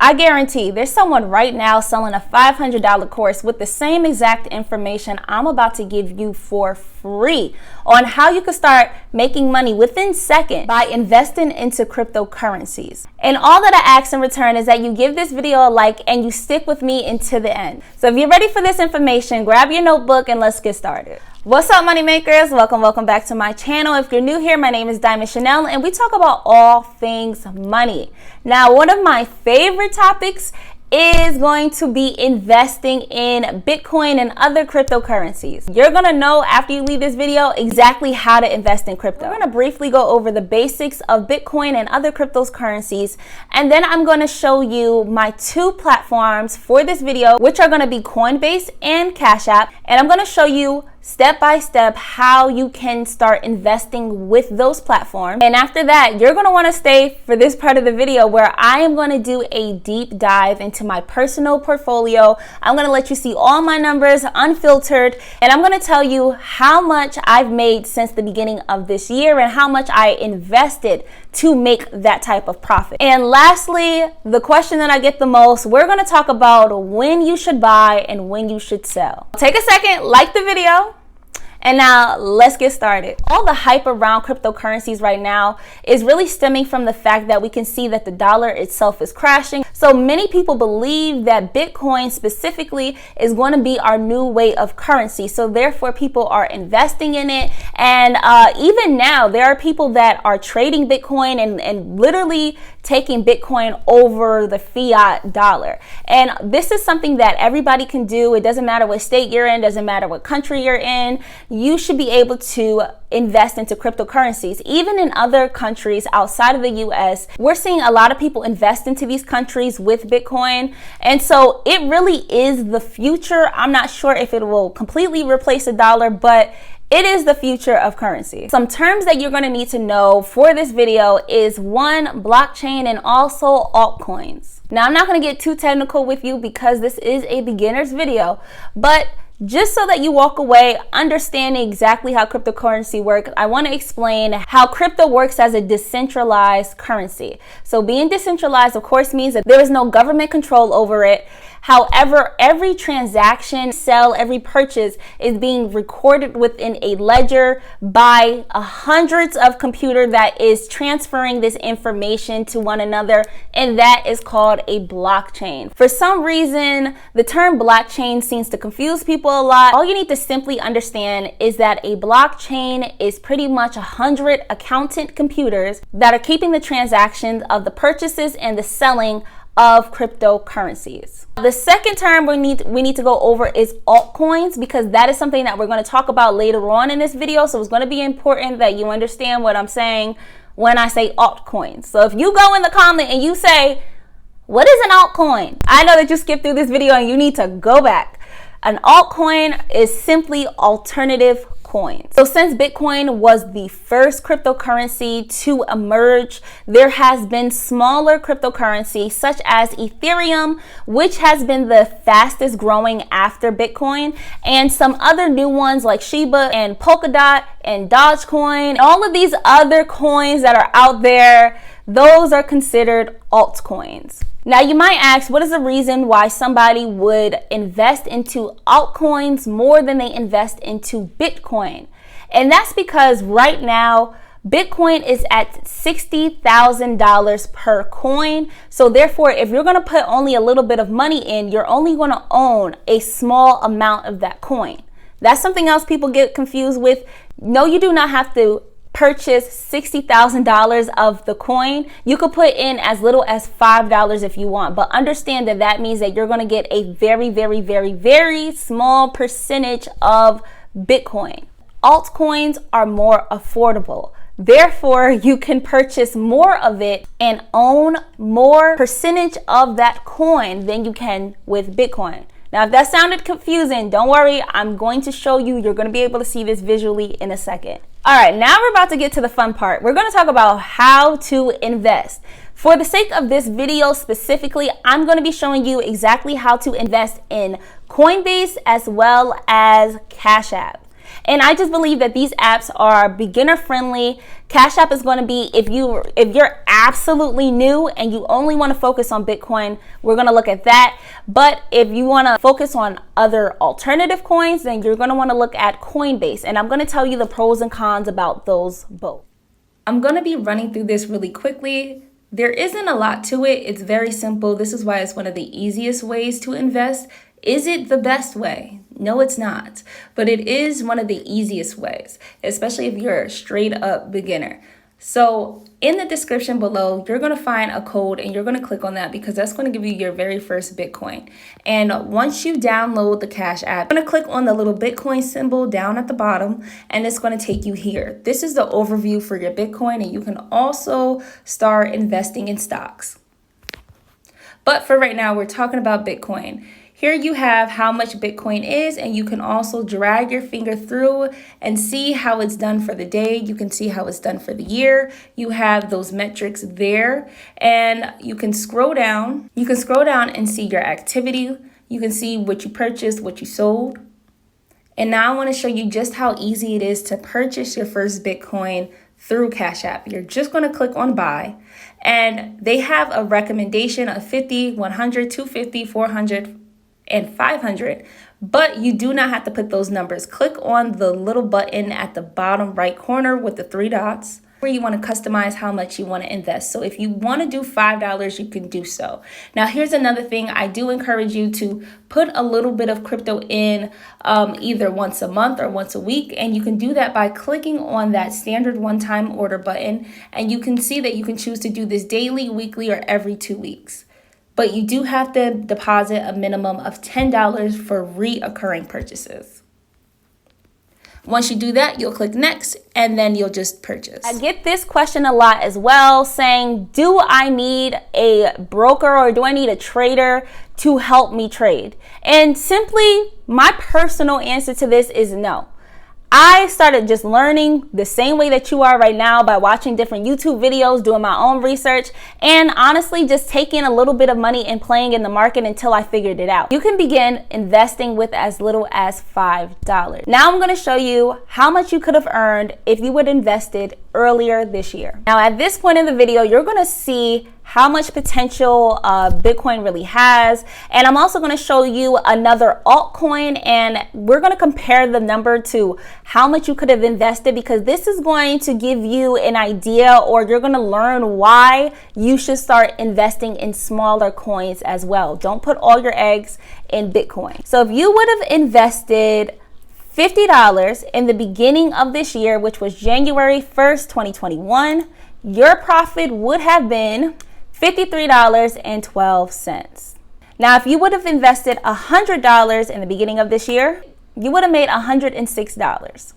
I guarantee there's someone right now selling a $500 course with the same exact information I'm about to give you for free on how you can start making money within seconds by investing into cryptocurrencies. And all that I ask in return is that you give this video a like and you stick with me until the end. So if you're ready for this information, grab your notebook and let's get started. What's up, money makers? Welcome back to my channel. If you're new here, my name is Diamond Chanel and we talk about all things money. Now, one of my favorite topics is going to be investing in Bitcoin and other cryptocurrencies. You're gonna know after you leave this video exactly how to invest in crypto. I'm gonna briefly go over the basics of Bitcoin and other cryptocurrencies, and then I'm gonna show you my two platforms for this video, which are gonna be Coinbase and Cashapp, and I'm gonna show you step by step how you can start investing with those platforms. And after that, you're going to want to stay for this part of the video where I am going to do a deep dive into my personal portfolio. I'm going to let you see all my numbers unfiltered, and I'm going to tell you how much I've made since the beginning of this year and how much I invested to make that type of profit. And lastly, the question that I get the most, we're going to talk about when you should buy and when you should sell. Take a second, like the video. And now let's get started. All the hype around cryptocurrencies right now is really stemming from the fact that we can see that the dollar itself is crashing. So many people believe that Bitcoin specifically is going to be our new way of currency. So therefore people are investing in it. And even now there are people that are trading Bitcoin and literally taking Bitcoin over the fiat dollar. And this is something that everybody can do. It doesn't matter what state you're in, doesn't matter what country you're in. You should be able to invest into cryptocurrencies. Even in other countries outside of the US, we're seeing a lot of people invest into these countries with Bitcoin. And so it really is the future. I'm not sure if it will completely replace the dollar, but it is the future of currency. Some terms that you're going to need to know for this video is one, blockchain, and also altcoins. Now, I'm not going to get too technical with you because this is a beginner's video, but just so that you walk away understanding exactly how cryptocurrency works, I want to explain how crypto works as a decentralized currency. So being decentralized, of course, means that there is no government control over it. However, every transaction, sell, every purchase is being recorded within a ledger by hundreds of computers that is transferring this information to one another, and that is called a blockchain. For some reason, the term blockchain seems to confuse people a lot. All you need to simply understand is that a blockchain is pretty much 100 accountant computers that are keeping the transactions of the purchases and the selling of cryptocurrencies. The second term we need to go over is altcoins, because that is something that we're going to talk about later on in this video. So it's going to be important that you understand what I'm saying when I say altcoins. So if you go in the comment and you say, what is an altcoin? I know that you skipped through this video and you need to go back. An altcoin is simply alternative coins. So since Bitcoin was the first cryptocurrency to emerge, there has been smaller cryptocurrencies such as Ethereum, which has been the fastest growing after Bitcoin, and some other new ones like Shiba and Polkadot and Dogecoin. All of these other coins that are out there, those are considered altcoins. Now you might ask, what is the reason why somebody would invest into altcoins more than they invest into Bitcoin? And that's because right now, Bitcoin is at $60,000 per coin. So therefore, if you're going to put only a little bit of money in, you're only going to own a small amount of that coin. That's something else people get confused with. No, you do not have to purchase $60,000 of the coin. You could put in as little as $5 if you want, but understand that that means that you're going to get a very, very, very, very small percentage of Bitcoin. Altcoins are more affordable. Therefore, you can purchase more of it and own more percentage of that coin than you can with Bitcoin. Now, if that sounded confusing, don't worry. I'm going to show you. You're going to be able to see this visually in a second. All right, now we're about to get to the fun part. We're going to talk about how to invest. For the sake of this video specifically, I'm going to be showing you exactly how to invest in Coinbase as well as Cashapp. And I just believe that these apps are beginner friendly. Cashapp is going to be, if you're absolutely new and you only want to focus on Bitcoin, we're going to look at that. But if you want to focus on other alternative coins, then you're going to want to look at Coinbase. And I'm going to tell you the pros and cons about those both. I'm going to be running through this really quickly. There isn't a lot to it. It's very simple. This is why it's one of the easiest ways to invest. Is it the best way? No, it's not. But it is one of the easiest ways, especially if you're a straight up beginner. So in the description below, you're going to find a code and you're going to click on that because that's going to give you your very first Bitcoin. And once you download the Cash app, you're going to click on the little Bitcoin symbol down at the bottom and it's going to take you here. This is the overview for your Bitcoin, and you can also start investing in stocks. But for right now, we're talking about Bitcoin. Here you have how much Bitcoin is, and you can also drag your finger through and see how it's done for the day. You can see how it's done for the year. You have those metrics there, and you can scroll down. You can scroll down and see your activity. You can see what you purchased, what you sold. And now I want to show you just how easy it is to purchase your first Bitcoin through Cashapp. You're just going to click on buy, and they have a recommendation of 50, 100, 250, 400, and 500, but you do not have to put those numbers. Click on the little button at the bottom right corner with the 3 dots where you want to customize how much you want to invest. So if you want to do $5, you can do so. Now here's another thing. I do encourage you to put a little bit of crypto in either once a month or once a week, and you can do that by clicking on that standard one-time order button, and you can see that you can choose to do this daily, weekly, or every 2 weeks. But you do have to deposit a minimum of $10 for reoccurring purchases. Once you do that, you'll click next and then you'll just purchase. I get this question a lot as well, saying, do I need a broker or do I need a trader to help me trade? And simply, my personal answer to this is no. I started just learning the same way that you are right now by watching different YouTube videos, doing my own research, and honestly just taking a little bit of money and playing in the market until I figured it out. You can begin investing with as little as $5. Now I'm going to show you how much you could have earned if you would have invested earlier this year. Now at this point in the video, you're going to see how much potential Bitcoin really has. And I'm also going to show you another altcoin, and we're going to compare the number to how much you could have invested, because this is going to give you an idea, or you're going to learn why you should start investing in smaller coins as well. Don't put all your eggs in Bitcoin. So if you would have invested $50 in the beginning of this year, which was January 1st, 2021, your profit would have been $53.12. Now, if you would have invested $100 in the beginning of this year, you would have made $106.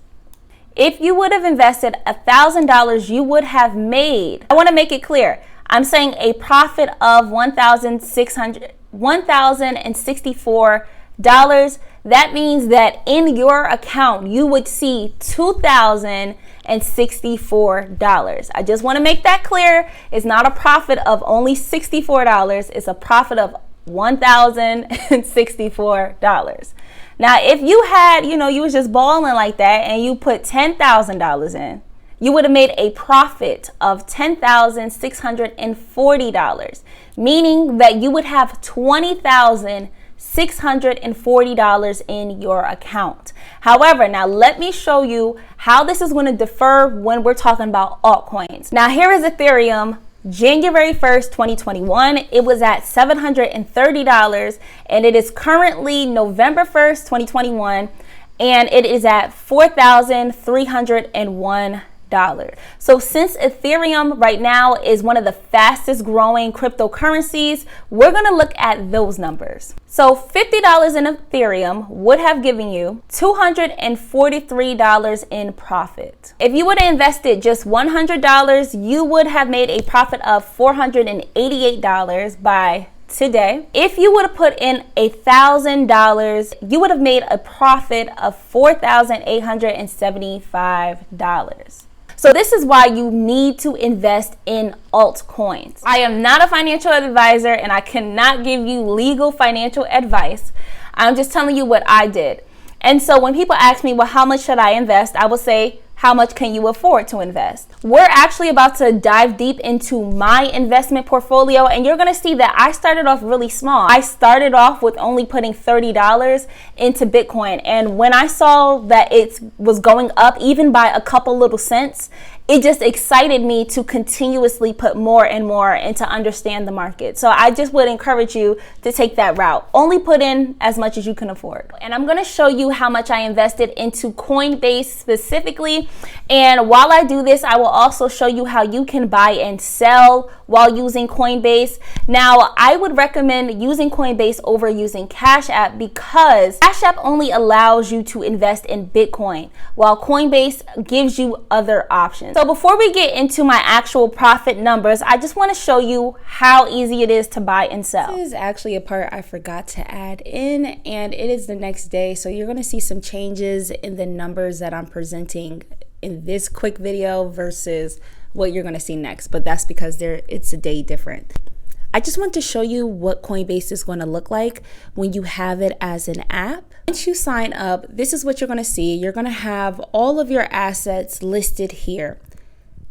If you would have invested $1,000, you would have made, I want to make it clear, I'm saying a profit of $1,064. That means that in your account, you would see $2,064. I just want to make that clear. It's not a profit of only $64. It's a profit of $1,064. Now, if you had, you was just balling like that and you put $10,000 in, you would have made a profit of $10,640, meaning that you would have $20,640 in your account. However, now let me show you how this is going to differ when we're talking about altcoins. Now here is Ethereum. January 1st, 2021, it was at $730, and it is currently November 1st, 2021, and it is at $4,301. So since Ethereum right now is one of the fastest growing cryptocurrencies, we're going to look at those numbers. So $50 in Ethereum would have given you $243 in profit. If you would have invested just $100, you would have made a profit of $488 by today. If you would have put in $1,000, you would have made a profit of $4,875. So this is why you need to invest in altcoins. I am not a financial advisor and I cannot give you legal financial advice. I'm just telling you what I did. And so when people ask me, well, how much should I invest? I will say, how much can you afford to invest? We're actually about to dive deep into my investment portfolio, and you're gonna see that I started off really small. I started off with only putting $30 into Bitcoin, and when I saw that it was going up even by a couple little cents, it just excited me to continuously put more and more and to understand the market. So I just would encourage you to take that route. Only put in as much as you can afford. And I'm gonna show you how much I invested into Coinbase specifically. And while I do this, I will also show you how you can buy and sell while using Coinbase. Now, I would recommend using Coinbase over using Cashapp because Cashapp only allows you to invest in Bitcoin, while Coinbase gives you other options. So before we get into my actual profit numbers, I just want to show you how easy it is to buy and sell. This is actually a part I forgot to add in, and it is the next day. So you're going to see some changes in the numbers that I'm presenting in this quick video versus what you're going to see next, but that's because it's a day different. I just want to show you what Coinbase is going to look like when you have it as an app. Once you sign up, this is what you're going to see. You're going to have all of your assets listed here.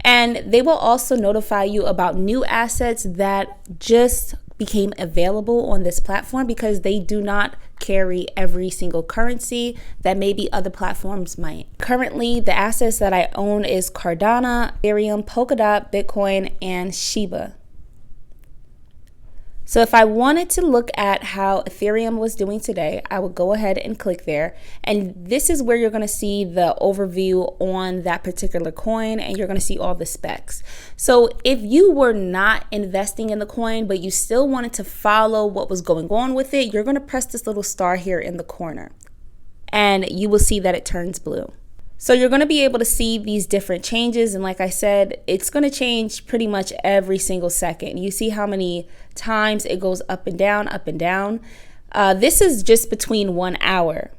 And they will also notify you about new assets that just became available on this platform because they do not carry every single currency that maybe other platforms might. Currently, the assets that I own is Cardano, Ethereum, Polkadot, Bitcoin, and Shiba. So if I wanted to look at how Ethereum was doing today, I would go ahead and click there. And this is where you're going to see the overview on that particular coin, and you're going to see all the specs. So if you were not investing in the coin, but you still wanted to follow what was going on with it, you're going to press this little star here in the corner, and you will see that it turns blue. So you're going to be able to see these different changes. And like I said, it's going to change pretty much every single second. You see how many times it goes up and down, up and down. This is just between 1 hour.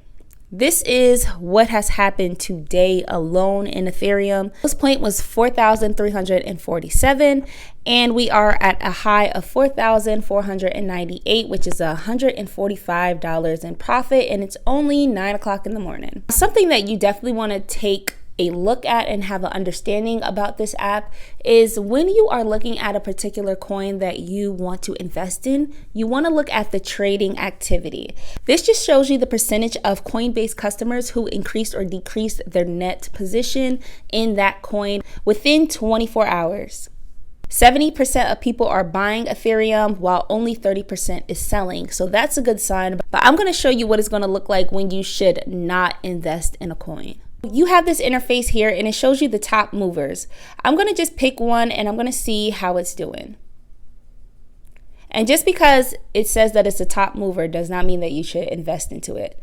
This is what has happened today alone in Ethereum. This point was 4,347, and we are at a high of 4,498, which is $145 in profit, and it's only 9 o'clock in the morning. Something that you definitely want to take a look at and have an understanding about this app is when you are looking at a particular coin that you want to invest in, you want to look at the trading activity. This just shows you the percentage of Coinbase customers who increased or decreased their net position in that coin within 24 hours. 70% of people are buying Ethereum while only 30% is selling. So that's a good sign. But I'm going to show you what it's going to look like when you should not invest in a coin. You have this interface here and it shows you the top movers. I'm going to just pick one and I'm going to see how it's doing. And just because it says that it's a top mover does not mean that you should invest into it.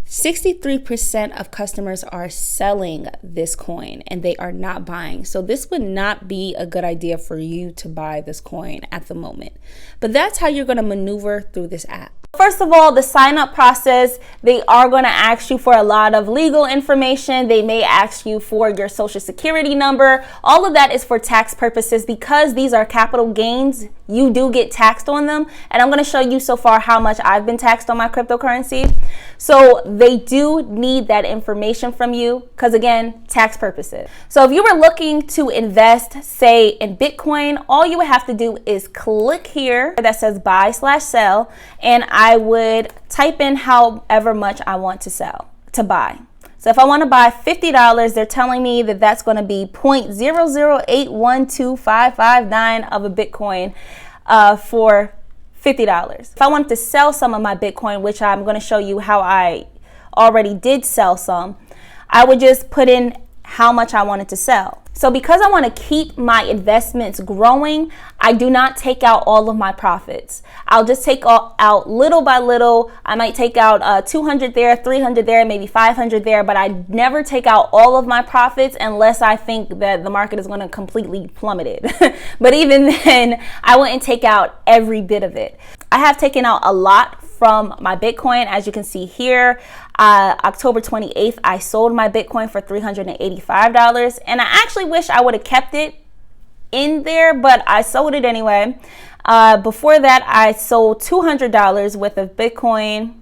63% of customers are selling this coin and they are not buying. So this would not be a good idea for you to buy this coin at the moment. But that's how you're going to maneuver through this app. First of all, the sign up process, they are going to ask you for a lot of legal information. They may ask you for your social security number. All of that is for tax purposes because these are capital gains. You do get taxed on them. And I'm going to show you so far how much I've been taxed on my cryptocurrency. So they do need that information from you because, again, tax purposes. So if you were looking to invest, say, in Bitcoin, all you would have to do is click here that says buy/sell, and I would type in however much I want to buy. So if I want to buy $50, they're telling me that that's going to be 0.008125559 of a Bitcoin for $50. If I wanted to sell some of my Bitcoin, which I'm going to show you how I already did sell some, I would just put in how much I wanted to sell. So because I want to keep my investments growing, I do not take out all of my profits. I'll just take out little by little. I might take out 200 there, 300 there, maybe 500 there, but I never take out all of my profits unless I think that the market is going to completely plummet it. But even then, I wouldn't take out every bit of it. I have taken out a lot from my Bitcoin. As you can see here, October 28th, I sold my Bitcoin for $385. And I actually wish I would have kept it in there, but I sold it anyway. Before that, I sold $200 worth of Bitcoin.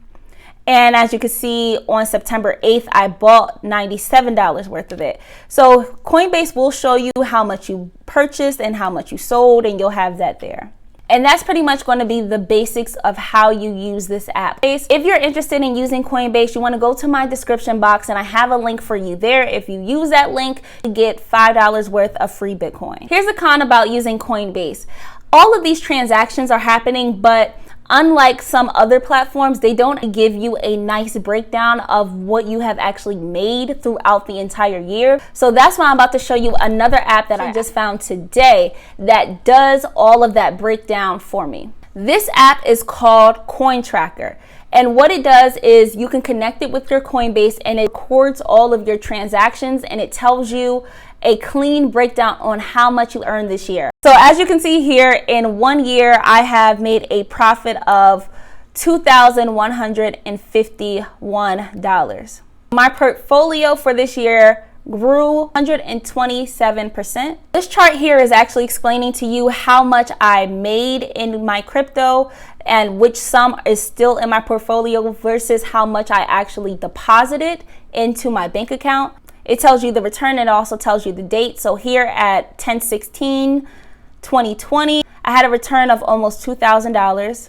And as you can see, on September 8th, I bought $97 worth of it. So Coinbase will show you how much you purchased and how much you sold, and you'll have that there. And that's pretty much going to be the basics of how you use this app. If you're interested in using Coinbase, you want to go to my description box and I have a link for you there. If you use that link, you get $5 worth of free Bitcoin. Here's the con about using Coinbase. All of these transactions are happening, but unlike some other platforms, they don't give you a nice breakdown of what you have actually made throughout the entire year. So that's why I'm about to show you another app that I just found today that does all of that breakdown for me. This app is called Coin Tracker. And what it does is you can connect it with your Coinbase and it records all of your transactions and it tells you a clean breakdown on how much you earned this year. So as you can see here, in 1 year, I have made a profit of $2,151. My portfolio for this year grew 127%. This chart here is actually explaining to you how much I made in my crypto and which sum is still in my portfolio versus how much I actually deposited into my bank account. It tells you the return. It also tells you the date. So here at 10/16/2020, I had a return of almost $2,000.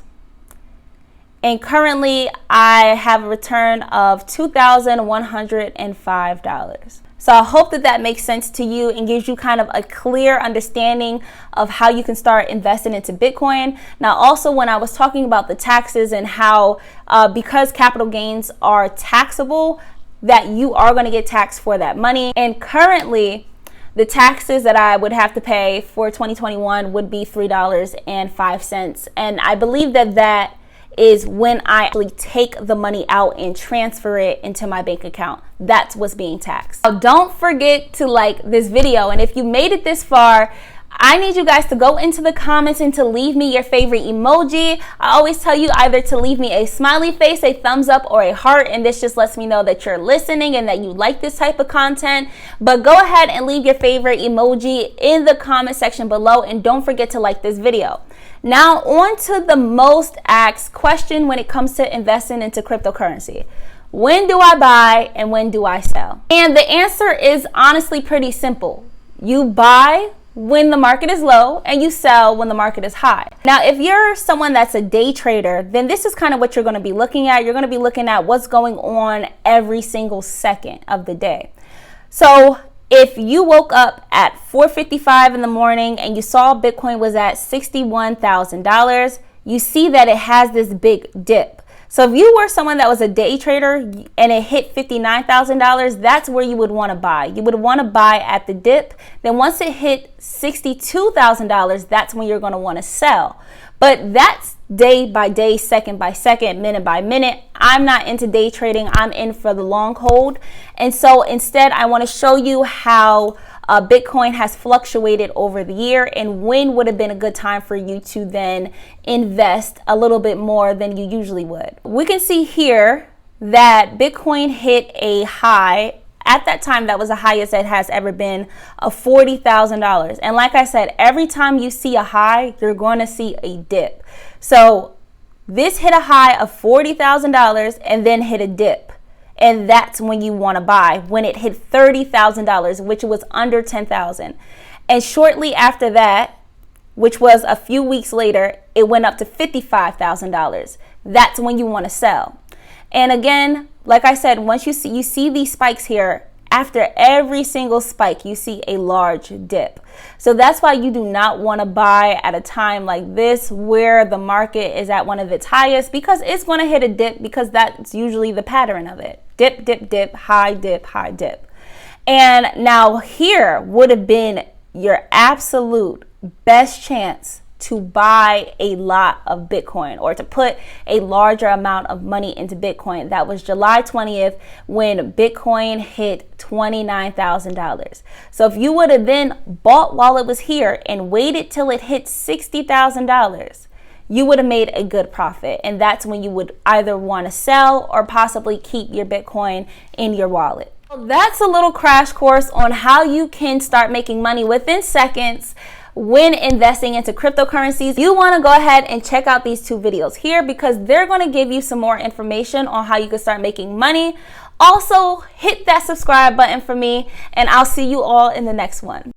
And currently I have a return of $2,105. So I hope that that makes sense to you and gives you kind of a clear understanding of how you can start investing into Bitcoin. Now, also when I was talking about the taxes and how because capital gains are taxable, that you are going to get taxed for that money. And currently, the taxes that I would have to pay for 2021 would be $3.05. And I believe that that is when I actually take the money out and transfer it into my bank account. That's what's being taxed. So don't forget to like this video. And if you made it this far, I need you guys to go into the comments and to leave me your favorite emoji. I always tell you either to leave me a smiley face, a thumbs up, or a heart, and this just lets me know that you're listening and that you like this type of content. But go ahead and leave your favorite emoji in the comment section below, and don't forget to like this video. Now on to the most asked question when it comes to investing into cryptocurrency. When do I buy and when do I sell? And the answer is honestly pretty simple. You buy when the market is low and you sell when the market is high. Now, if you're someone that's a day trader, then this is kind of what you're going to be looking at. You're going to be looking at what's going on every single second of the day. So if you woke up at 4:55 in the morning and you saw Bitcoin was at $61,000, you see that it has this big dip. So if you were someone that was a day trader and it hit $59,000, that's where you would want to buy. You would want to buy at the dip. Then once it hit $62,000, that's when you're going to want to sell. But that's day by day, second by second, minute by minute. I'm not into day trading. I'm in for the long hold. And so instead, I want to show you how Bitcoin has fluctuated over the year and when would have been a good time for you to then invest a little bit more than you usually would. We can see here that Bitcoin hit a high at that time that was the highest it has ever been of $40,000. And like I said, every time you see a high, you're going to see a dip. So this hit a high of $40,000 and then hit a dip. And that's when you want to buy, when it hit $30,000, which was under $10,000. And shortly after that, which was a few weeks later, it went up to $55,000. That's when you want to sell. And again, like I said, once you see these spikes here, after every single spike, you see a large dip. So that's why you do not want to buy at a time like this where the market is at one of its highest, because it's going to hit a dip, because that's usually the pattern of it. Dip, dip, dip, high dip, high dip. And now here would have been your absolute best chance to buy a lot of Bitcoin or to put a larger amount of money into Bitcoin. That was July 20th when Bitcoin hit $29,000. So if you would have then bought while it was here and waited till it hit $60,000, you would have made a good profit. And that's when you would either want to sell or possibly keep your Bitcoin in your wallet. That's a little crash course on how you can start making money within seconds when investing into cryptocurrencies, you want to go ahead and check out these 2 videos here because they're going to give you some more information on how you can start making money. Also, hit that subscribe button for me, and I'll see you all in the next one.